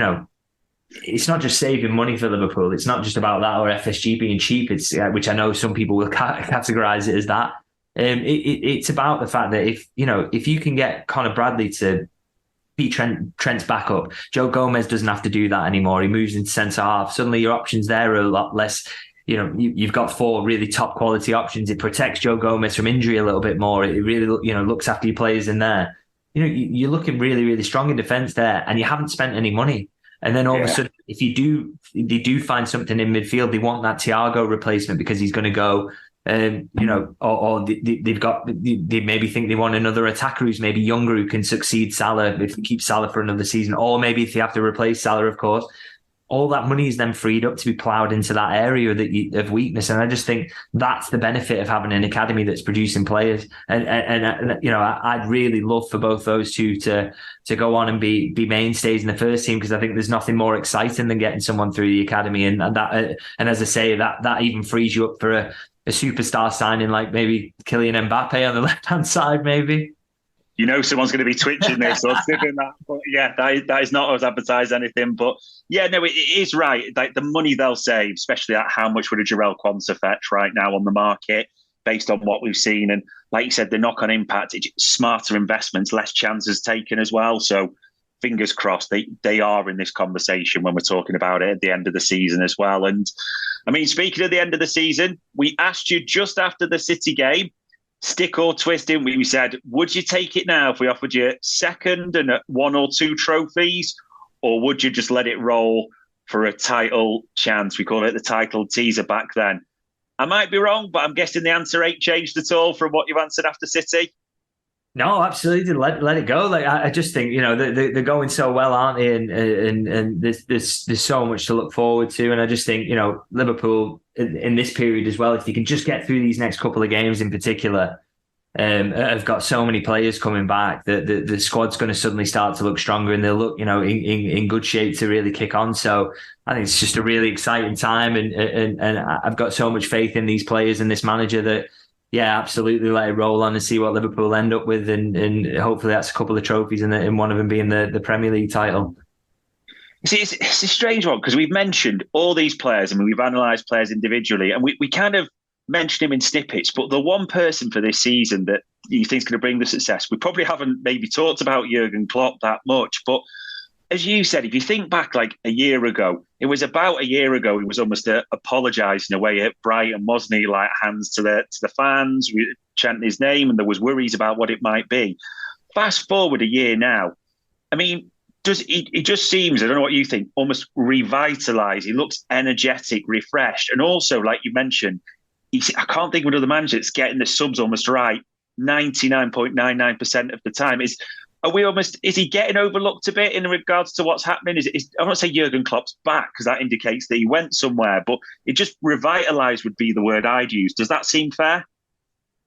it's not just saving money for Liverpool. It's not just about that, or FSG being cheap. It's which I know some people will categorise it as that. It's about the fact that if you can get Conor Bradley to be Trent's backup, Joe Gomez doesn't have to do that anymore. He moves into centre half. Suddenly your options there are a lot less. You've got 4 really top quality options. It protects Joe Gomez from injury a little bit more. It really looks after your players in there. You're looking really, really strong in defence there, and you haven't spent any money. And then all of a sudden, if they do find something in midfield, they want that Thiago replacement because he's going to go. Or they maybe think they want another attacker who's maybe younger, who can succeed Salah if they keep Salah for another season, or maybe if they have to replace Salah, of course. all that money is then freed up to be ploughed into that area of weakness. And I just think that's the benefit of having an academy that's producing players. And I'd really love for both those two to go on and be mainstays in the first team, because I think there's nothing more exciting than getting someone through the academy. And as I say, that even frees you up for a superstar signing like maybe Kylian Mbappe on the left-hand side, maybe. Someone's going to be twitching this or doing that. But yeah, that is not us advertise anything. But yeah, no, it is right. Like the money they'll save, especially at how much would a Jarell Quansah fetch right now on the market, based on what we've seen. And like you said, the knock-on impact, smarter investments, less chances taken as well. So fingers crossed they are in this conversation when we're talking about it at the end of the season as well. And I mean, speaking of the end of the season, we asked you just after the City game, stick or twist, didn't we? We said, would you take it now if we offered you second and 1 or 2 trophies, or would you just let it roll for a title chance? We called it the title teaser back then. I might be wrong, but I'm guessing the answer ain't changed at all from what you've answered after City. No, absolutely. Let it go. Like I just think they're going so well, aren't they? And there's so much to look forward to. And I just think Liverpool in this period as well, if you can just get through these next couple of games in particular, have got so many players coming back that the squad's going to suddenly start to look stronger, and they'll look in good shape to really kick on. So I think it's just a really exciting time, and I've got so much faith in these players and this manager that. Yeah, absolutely. Let it roll on and see what Liverpool end up with, and hopefully that's a couple of trophies, and one of them being the Premier League title. See, it's a strange one because we've mentioned all these players. I mean, we've analysed players individually, and we kind of mentioned him in snippets. But the one person for this season that you think is going to bring the success, we probably haven't maybe talked about Jurgen Klopp that much, but. As you said, if you think back like a year ago, it was about a year ago, he was almost apologising away at Brighton, wasn't he? Like hands to the fans, chanting his name, and there was worries about what it might be. Fast forward a year now. I mean, it just seems, I don't know what you think, almost revitalised. He looks energetic, refreshed. And also, like you mentioned, I can't think of another manager that's getting the subs almost right 99.99% of the time. Is he getting overlooked a bit in regards to what's happening? I won't say Jurgen Klopp's back because that indicates that he went somewhere, but it just revitalised would be the word I'd use. Does that seem fair?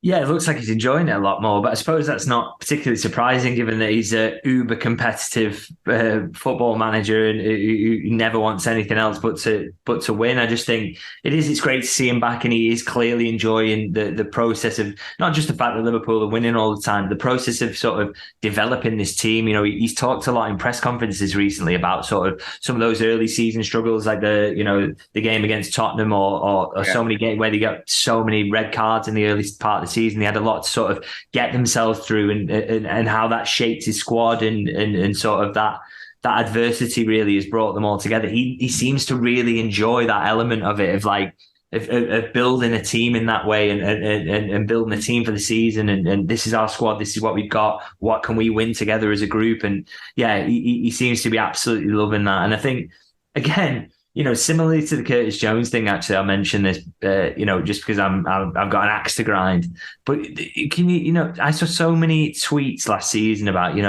Yeah, it looks like he's enjoying it a lot more, but I suppose that's not particularly surprising given that he's a uber competitive football manager and who never wants anything else but to win. I just think it's great to see him back, and he is clearly enjoying the process of not just the fact that Liverpool are winning all the time, the process of sort of developing this team. He's talked a lot in press conferences recently about sort of some of those early season struggles, like the game against Tottenham or so many games where they got so many red cards in the early part of the season. They had a lot to sort of get themselves through, and how that shaped his squad and sort of that adversity really has brought them all together. He seems to really enjoy that element of it, of like of building a team in that way and building a team for the season. And this is our squad. This is what we've got. What can we win together as a group? And yeah, he seems to be absolutely loving that. And I think again, similarly to the Curtis Jones thing, actually, I mentioned this, just because I've got an axe to grind. But I saw so many tweets last season about,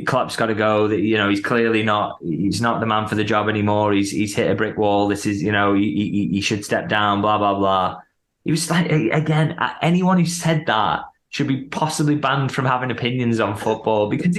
Klopp's got to go. That he's clearly he's not the man for the job anymore. He's hit a brick wall. This is, he should step down. Blah blah blah. He was like, again, anyone who said that should be possibly banned from having opinions on football, because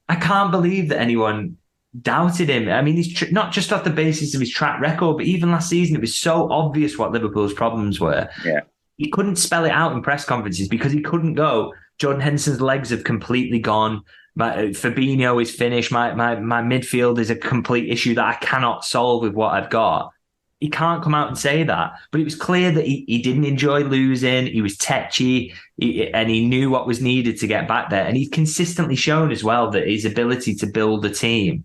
I can't believe that anyone doubted him. I mean, he's not just off the basis of his track record, but even last season, it was so obvious what Liverpool's problems were. Yeah, he couldn't spell it out in press conferences because he couldn't go. Jordan Henderson's legs have completely gone. Fabinho is finished. My midfield is a complete issue that I cannot solve with what I've got. He can't come out and say that. But it was clear that he didn't enjoy losing. He was tetchy, and he knew what was needed to get back there. And he's consistently shown as well that his ability to build a team.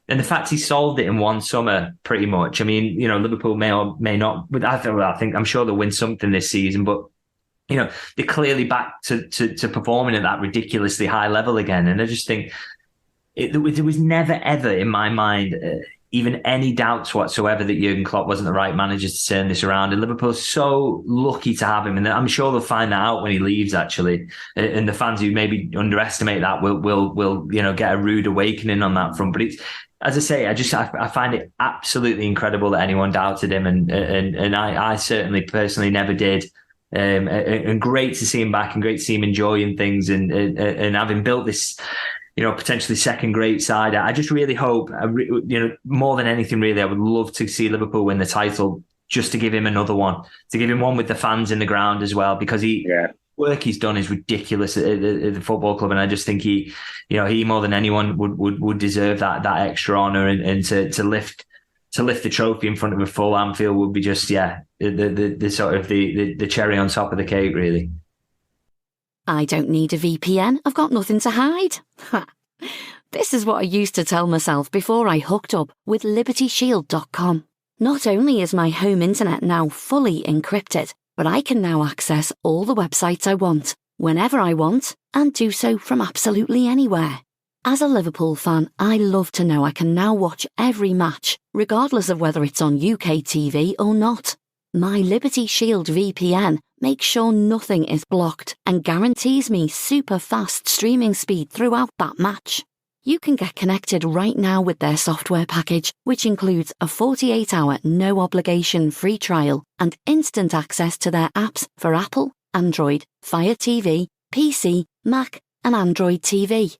And the fact he solved it in one summer, pretty much. I mean, Liverpool may or may not. I'm sure they'll win something this season, but they're clearly back to performing at that ridiculously high level again. And I just think there was never ever in my mind even any doubts whatsoever that Jurgen Klopp wasn't the right manager to turn this around. And Liverpool's so lucky to have him. And I'm sure they'll find that out when he leaves, actually. And the fans who maybe underestimate that will get a rude awakening on that front. But it's, as I say, I find it absolutely incredible that anyone doubted him. And I certainly personally never did. And great to see him back, and great to see him enjoying things and having built this, potentially second great side. I just really hope, more than anything, really, I would love to see Liverpool win the title, just to give him another one, to give him one with the fans in the ground as well, because work he's done is ridiculous at the football club, and I just think he more than anyone would deserve that extra honour, and to lift the trophy in front of a full Anfield would be just the sort of the cherry on top of the cake, really. I don't need a VPN. I've got nothing to hide. This is what I used to tell myself before I hooked up with LibertyShield.com. Not only is my home internet now fully encrypted, but I can now access all the websites I want, whenever I want, and do so from absolutely anywhere. As a Liverpool fan, I love to know I can now watch every match, regardless of whether it's on UK TV or not. My Liberty Shield VPN makes sure nothing is blocked and guarantees me super fast streaming speed throughout that match. You can get connected right now with their software package, which includes a 48-hour no-obligation free trial and instant access to their apps for Apple, Android, Fire TV, PC, Mac and Android TV.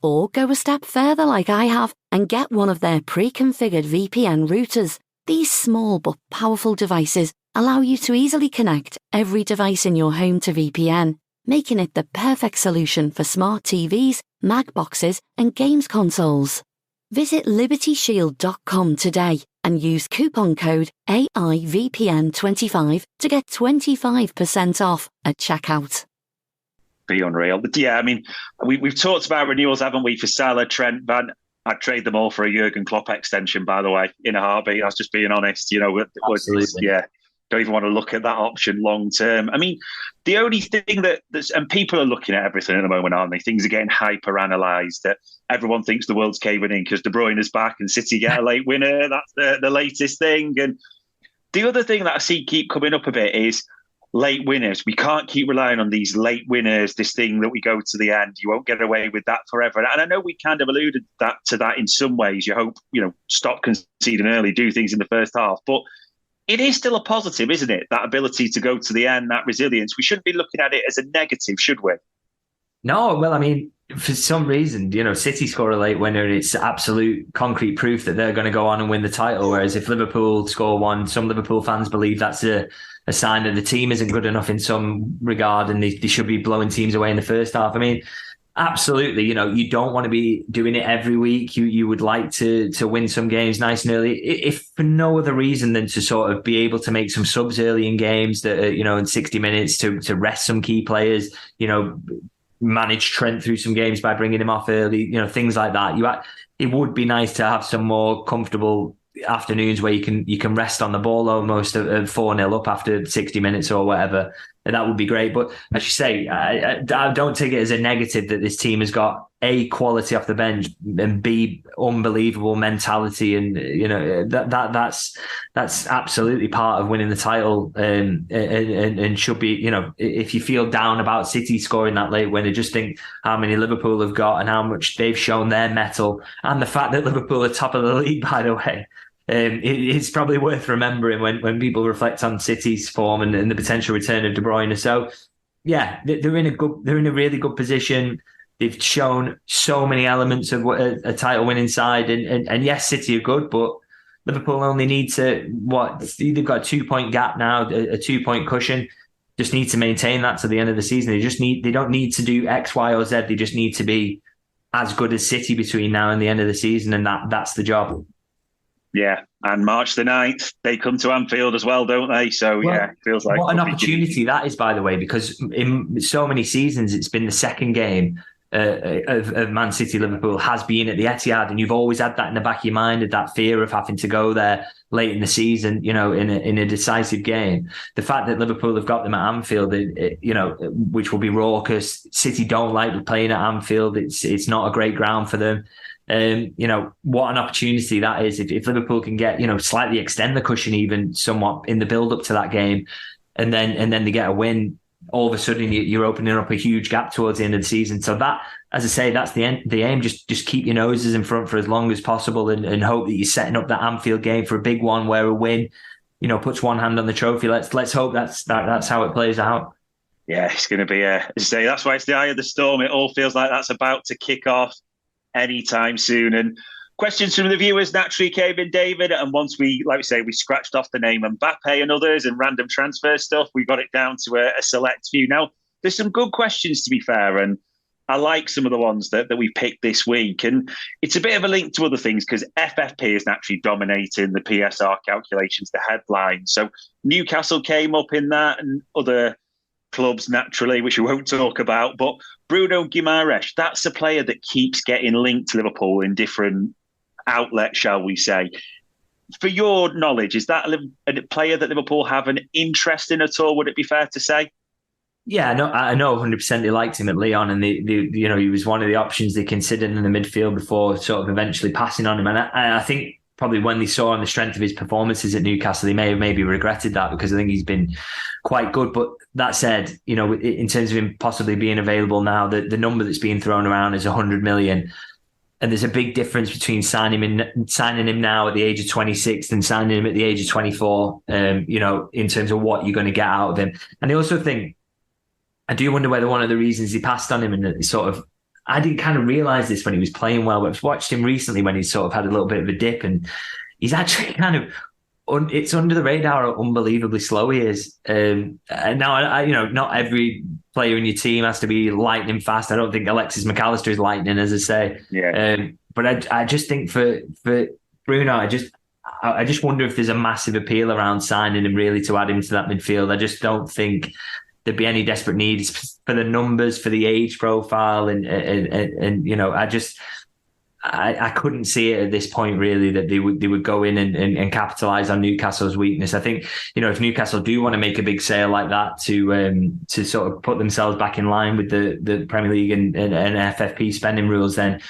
Or go a step further like I have and get one of their pre-configured VPN routers. These small but powerful devices allow you to easily connect every device in your home to VPN, making it the perfect solution for smart TVs, Mac boxes and games consoles. Visit LibertyShield.com today and use coupon code AIVPN25 to get 25% off at checkout. Be unreal. But yeah, I mean, we've talked about renewals, haven't we, for Salah, Trent, Van. I'd trade them all for a Jurgen Klopp extension, by the way, in a heartbeat. I was just being honest. Absolutely. Don't even want to look at that option long term. I mean, the only thing and people are looking at everything at the moment, aren't they? Things are getting hyper analysed. That everyone thinks the world's caving in because De Bruyne is back and City get a late winner. That's the latest thing. And the other thing that I see keep coming up a bit is late winners. We can't keep relying on these late winners, this thing that we go to the end. You won't get away with that forever. And I know we kind of alluded to that in some ways. You hope, stop conceding early, do things in the first half. But it is still a positive, isn't it? That ability to go to the end, that resilience. We shouldn't be looking at it as a negative, should we? No, well, I mean, for some reason, City score a late winner, it's absolute concrete proof that they're going to go on and win the title. Whereas if Liverpool score one, some Liverpool fans believe that's a sign that the team isn't good enough in some regard and they should be blowing teams away in the first half. I mean, absolutely, you don't want to be doing it every week. You would like to win some games nice and early, if for no other reason than to sort of be able to make some subs early in games that in 60 minutes to rest some key players, manage Trent through some games by bringing him off early, things like that. It would be nice to have some more comfortable afternoons where you can rest on the ball almost at 4-0 up after 60 minutes or whatever. And that would be great. But as you say, I don't take it as a negative that this team has got A, quality off the bench, and B, unbelievable mentality. And that's absolutely part of winning the title. And should be, if you feel down about City scoring that late winner, just think how many Liverpool have got and how much they've shown their mettle, and the fact that Liverpool are top of the league, by the way. It's probably worth remembering when people reflect on City's form and the potential return of De Bruyne. So, yeah, they're in a really good position. They've shown so many elements of what a title-winning side, and yes, City are good, but Liverpool only need to they've got a 2-point gap now, a 2-point cushion. Just need to maintain that to the end of the season. They don't need to do X, Y, or Z. They just need to be as good as City between now and the end of the season, and that's the job. Yeah, and March the 9th, they come to Anfield as well, don't they? So, it feels like... What an opportunity that is, by the way, because in so many seasons, it's been the second game of Man City-Liverpool has been at the Etihad, and you've always had that in the back of your mind, that fear of having to go there late in the season, in a decisive game. The fact that Liverpool have got them at Anfield, which will be raucous. City don't like playing at Anfield. It's not a great ground for them. What an opportunity that is if Liverpool can get, slightly extend the cushion even somewhat in the build up to that game, and then they get a win. All of a sudden, you're opening up a huge gap towards the end of the season. So that, as I say, that's the aim. Just keep your noses in front for as long as possible, and hope that you're setting up that Anfield game for a big one where a win, puts one hand on the trophy. Let's hope that's how it plays out. Yeah, it's going to be as I say, that's why it's the eye of the storm. It all feels like that's about to kick off anytime soon. And questions from the viewers naturally came in, David. And once we scratched off the name Mbappe and others and random transfer stuff, we got it down to a select few. Now, there's some good questions, to be fair. And I like some of the ones that we picked this week. And it's a bit of a link to other things because FFP is naturally dominating the PSR calculations, the headline. So Newcastle came up in that and other clubs naturally, which we won't talk about. But Bruno Guimaraes, that's a player that keeps getting linked to Liverpool in different outlet, shall we say. For your knowledge, is that a player that Liverpool have an interest in at all? Would it be fair to say? Yeah, I know 100% they liked him at Lyon, and he was one of the options they considered in the midfield before sort of eventually passing on him. And I think probably when they saw on the strength of his performances at Newcastle, they may have maybe regretted that, because I think he's been quite good. But that said, in terms of him possibly being available now, the number that's being thrown around is 100 million. And there's a big difference between signing him now at the age of 26 and signing him at the age of 24, in terms of what you're going to get out of him. And I also think, I do wonder whether one of the reasons he passed on him, and sort of, I didn't kind of realise this when he was playing well, but I've watched him recently when he's sort of had a little bit of a dip, and he's actually kind of, it's under the radar how unbelievably slow he is. And now, not every player in your team has to be lightning fast. I don't think Alexis McAllister is lightning, as I say. Yeah. But I just think for Bruno, I just wonder if there's a massive appeal around signing him really to add him to that midfield. I just don't think there'd be any desperate needs for the numbers, for the age profile, and I couldn't see it at this point really that they would go in and capitalise on Newcastle's weakness. I think, if Newcastle do want to make a big sale like that to sort of put themselves back in line with the Premier League and FFP spending rules, then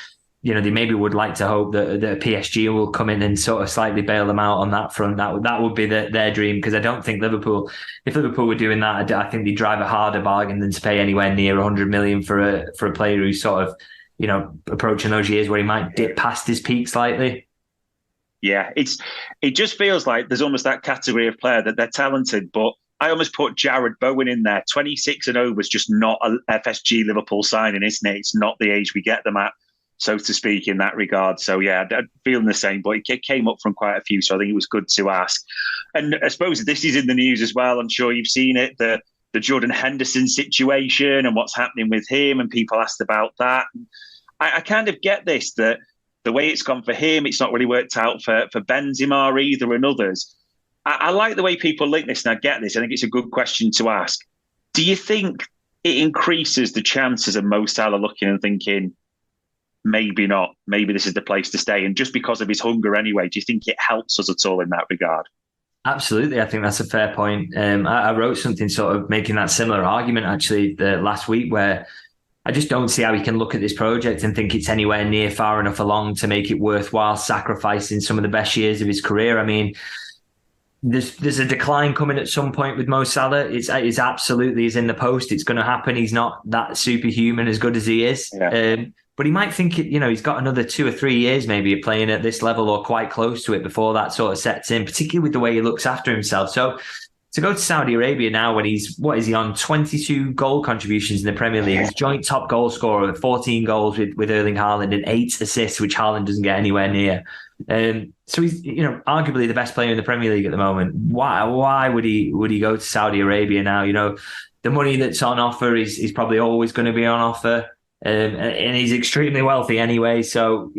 they maybe would like to hope that PSG will come in and sort of slightly bail them out on that front. That would be their dream, because I don't think if Liverpool were doing that, I think they'd drive a harder bargain than to pay anywhere near 100 million for a player who's sort of, approaching those years where he might dip past his peak slightly. Yeah, it just feels like there's almost that category of player that they're talented, but I almost put Jared Bowen in there. 26 and over is just not a FSG Liverpool signing, isn't it? It's not the age we get them at, so to speak, in that regard. So yeah, I'm feeling the same, but it came up from quite a few, so I think it was good to ask. And I suppose this is in the news as well. I'm sure you've seen it, the Jordan Henderson situation and what's happening with him, and people asked about that. I kind of get this, that the way it's gone for him, it's not really worked out for Benzema either and others. I like the way people link this, and I get this. I think it's a good question to ask. Do you think it increases the chances of Mo Salah looking and thinking, maybe not, maybe this is the place to stay, and just because of his hunger anyway, do you think it helps us at all in that regard? Absolutely. I think that's a fair point. I wrote something sort of making that similar argument actually last week, where I just don't see how he can look at this project and think it's anywhere near far enough along to make it worthwhile sacrificing some of the best years of his career. I mean, there's a decline coming at some point with Mo Salah. It's absolutely is in the post. It's going to happen. He's not that superhuman as good as he is. Yeah. But he might think, he's got another 2 or 3 years maybe of playing at this level or quite close to it before that sort of sets in, particularly with the way he looks after himself. So to go to Saudi Arabia now when he's 22 goal contributions in the Premier League, he's joint top goal scorer with 14 goals with Erling Haaland and 8 assists, which Haaland doesn't get anywhere near. So he's, arguably the best player in the Premier League at the moment. Why would he go to Saudi Arabia now? The money that's on offer is probably always going to be on offer. And he's extremely wealthy anyway. So,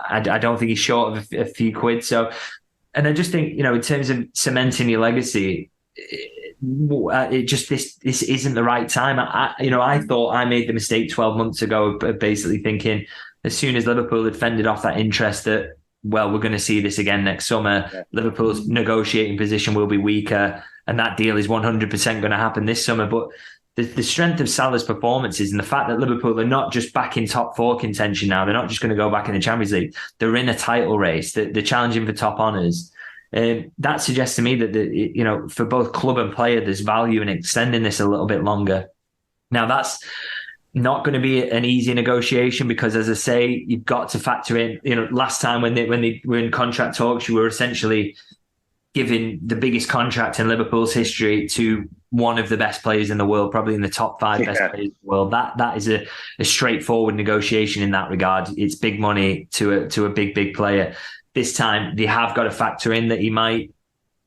I don't think he's short of a few quid. So, and I just think, in terms of cementing your legacy, this isn't the right time. I thought I made the mistake 12 months ago of basically thinking as soon as Liverpool had fended off that interest that, well, we're going to see this again next summer. Yeah. Liverpool's negotiating position will be weaker, and that deal is 100% going to happen this summer. But the strength of Salah's performances and the fact that Liverpool are not just back in top four contention now, they're not just going to go back in the Champions League, they're in a title race, they're challenging for top honours. That suggests to me that, for both club and player, there's value in extending this a little bit longer. Now, that's not going to be an easy negotiation because, as I say, you've got to factor in, last time when they were in contract talks, you were essentially giving the biggest contract in Liverpool's history to one of the best players in the world, probably in the top five best players in the world. That is a straightforward negotiation in that regard. It's big money to a big player. This time, they have got to factor in that he might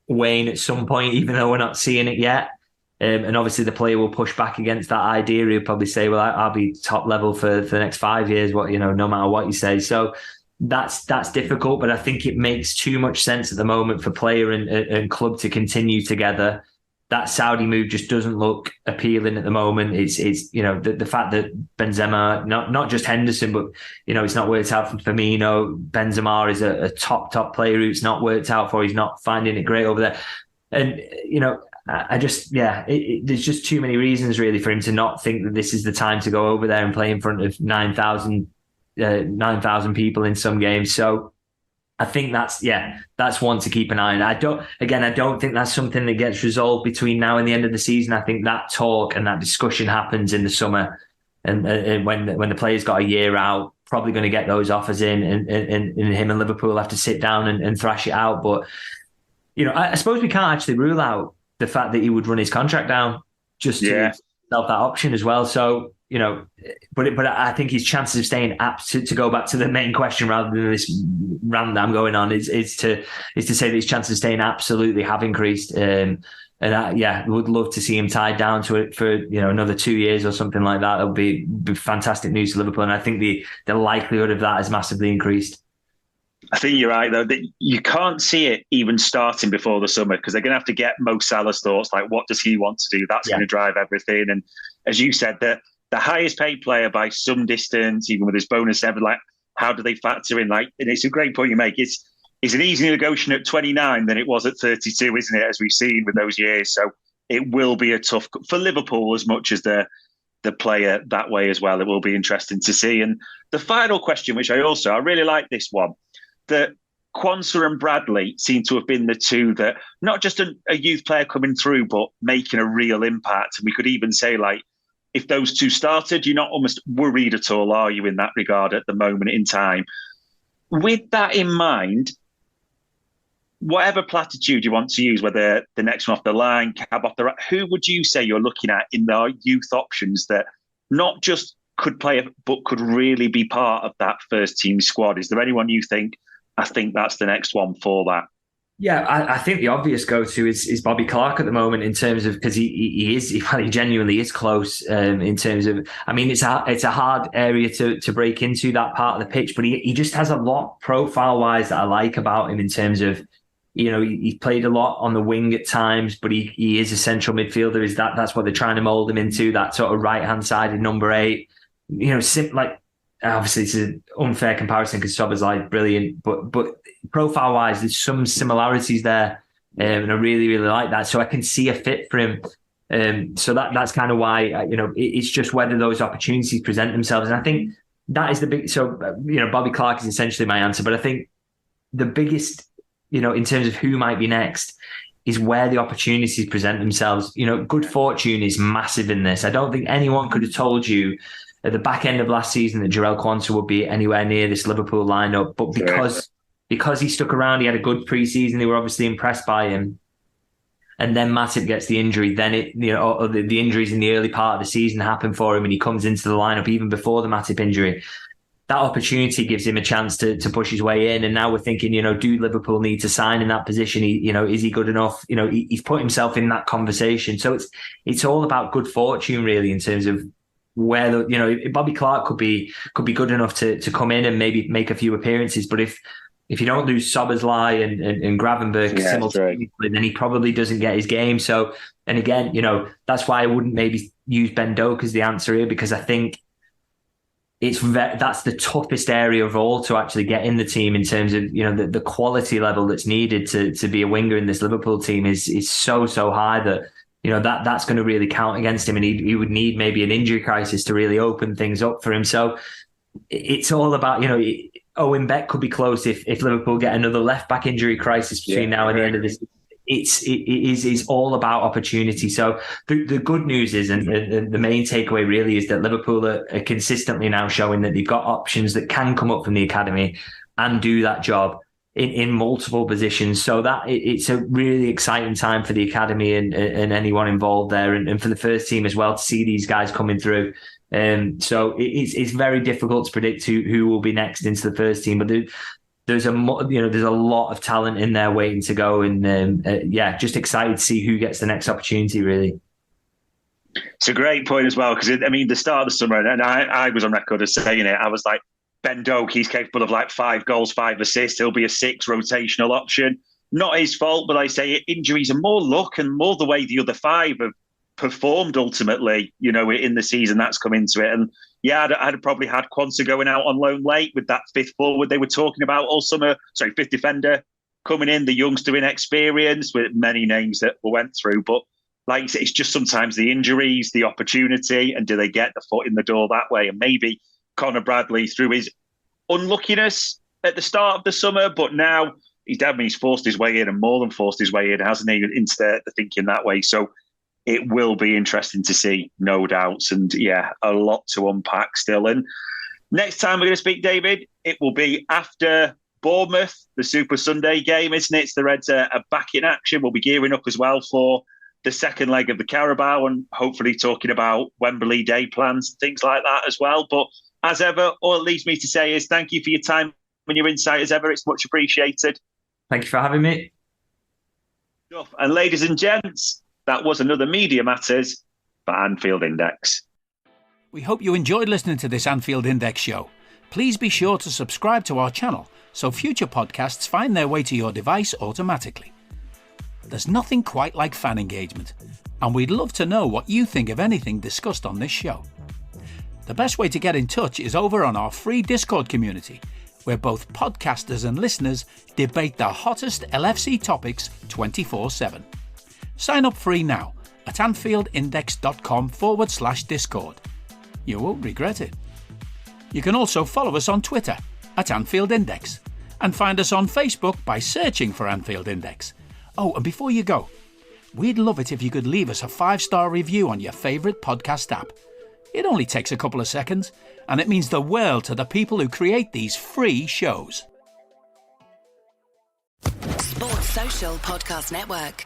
wane at some point, even though we're not seeing it yet. And obviously, the player will push back against that idea. He'll probably say, "Well, I'll be top level for the next 5 years." No matter what you say. So that's difficult, but I think it makes too much sense at the moment for player and club to continue together. That Saudi move just doesn't look appealing at the moment. It's the fact that Benzema, not just Henderson, but it's not worked out for Firmino. Benzema is a top player who's not worked out for. He's not finding it great over there, and there's just too many reasons really for him to not think that this is the time to go over there and play in front of 9,000 people in some games. So I think that's one to keep an eye on. I don't think that's something that gets resolved between now and the end of the season. I think that talk and that discussion happens in the summer, and when the players got a year out, probably going to get those offers in, and him and Liverpool have to sit down and thrash it out. But I suppose we can't actually rule out the fact that he would run his contract down just to help that option as well. So. But I think his chances of staying to go back to the main question rather than this rant that I'm going on is to say that his chances of staying absolutely have increased. And would love to see him tied down to it for another 2 years or something like that. It would be fantastic news to Liverpool, and I think the likelihood of that has massively increased. I think you're right, though, that you can't see it even starting before the summer because they're going to have to get Mo Salah's thoughts, like what does he want to do? That's going to drive everything. And as you said, the highest paid player by some distance, even with his bonus ever, like how do they factor in? Like, and it's a great point you make. It's an easy negotiation at 29 than it was at 32, isn't it? As we've seen with those years, so it will be a tough for Liverpool as much as the player that way as well. It will be interesting to see. And the final question, which I really like this one, that Quansah and Bradley seem to have been the two that not just a youth player coming through, but making a real impact. And we could even say like, if those two started, you're not almost worried at all, are you, in that regard at the moment in time? With that in mind, whatever platitude you want to use, whether the next one off the line, cab off the right, who would you say you're looking at in the youth options that not just could play, but could really be part of that first team squad? Is there anyone you think, I think that's the next one for that? Yeah, I think the obvious go-to is Bobby Clark at the moment in terms of because he genuinely is close in terms of. I mean, it's a hard area to break into, that part of the pitch, but he just has a lot profile-wise that I like about him in terms of, he's played a lot on the wing at times, but he is a central midfielder. That's what they're trying to mould him into, that sort of right-hand side in number 8. Obviously it's an unfair comparison because Szoboszlai brilliant, but profile-wise, there's some similarities there, and I really, really like that. So I can see a fit for him. So that's kind of why, it's just whether those opportunities present themselves. And I think that is the big. So Bobby Clark is essentially my answer, but I think the biggest, in terms of who might be next, is where the opportunities present themselves. Good fortune is massive in this. I don't think anyone could have told you at the back end of last season that Jarell Quansah would be anywhere near this Liverpool lineup, but because he stuck around, he had a good pre-season. They were obviously impressed by him, and then Matip gets the injury. Then the injuries in the early part of the season happen for him, and he comes into the lineup even before the Matip injury. That opportunity gives him a chance to push his way in, and now we're thinking, do Liverpool need to sign in that position? Is he good enough? He's put himself in that conversation. So it's all about good fortune, really, in terms of where Bobby Clark could be good enough to come in and maybe make a few appearances, but if you don't lose Szoboszlai and Gravenberch simultaneously, then he probably doesn't get his game. So, and again, that's why I wouldn't maybe use Ben Doak as the answer here, because I think that's the toughest area of all to actually get in the team in terms of the quality level that's needed to be a winger in this Liverpool team is so high that that's going to really count against him, and he would need maybe an injury crisis to really open things up for him. So it's all about, Owen Beck could be close if Liverpool get another left-back injury crisis between now and the end of this. It's all about opportunity. So the good news is, and the main takeaway really is that Liverpool are consistently now showing that they've got options that can come up from the academy and do that job in multiple positions. So that it's a really exciting time for the academy and anyone involved there, and for the first team as well to see these guys coming through. So it's very difficult to predict who will be next into the first team, but there's a lot of talent in there waiting to go, and just excited to see who gets the next opportunity. Really, it's a great point as well, because the start of the summer, and I was on record as saying it. I was like, Ben Doak, he's capable of like 5 goals, 5 assists. He'll be a 6 rotational option. Not his fault, but I say injuries are more luck and more the way the other 5 have performed ultimately, in the season that's come into it. And I'd probably had Quansah going out on loan late with that 5th forward they were talking about all summer. 5th defender coming in, the youngster inexperienced with many names that we went through. But like you say, it's just sometimes the injuries, the opportunity, and do they get the foot in the door that way? And maybe Connor Bradley, through his unluckiness at the start of the summer, but now he's forced his way in, and more than forced his way in, hasn't he, into the thinking that way. So it will be interesting to see, no doubts, and a lot to unpack still. And next time we're going to speak, David, it will be after Bournemouth, the Super Sunday game, isn't it? The Reds are back in action. We'll be gearing up as well for the second leg of the Carabao, and hopefully talking about Wembley day plans, things like that as well. But as ever, all it leaves me to say is thank you for your time and your insight as ever. It's much appreciated. Thank you for having me. And ladies and gents, that was another Media Matters for Anfield Index. We hope you enjoyed listening to this Anfield Index show. Please be sure to subscribe to our channel so future podcasts find their way to your device automatically. There's nothing quite like fan engagement, and we'd love to know what you think of anything discussed on this show. The best way to get in touch is over on our free Discord community, where both podcasters and listeners debate the hottest LFC topics 24/7. Sign up free now at AnfieldIndex.com/Discord. You won't regret it. You can also follow us on Twitter at Anfield Index, and find us on Facebook by searching for Anfield Index. Oh, and before you go, we'd love it if you could leave us a 5-star review on your favourite podcast app. It only takes a couple of seconds, and it means the world to the people who create these free shows. Sports Social Podcast Network.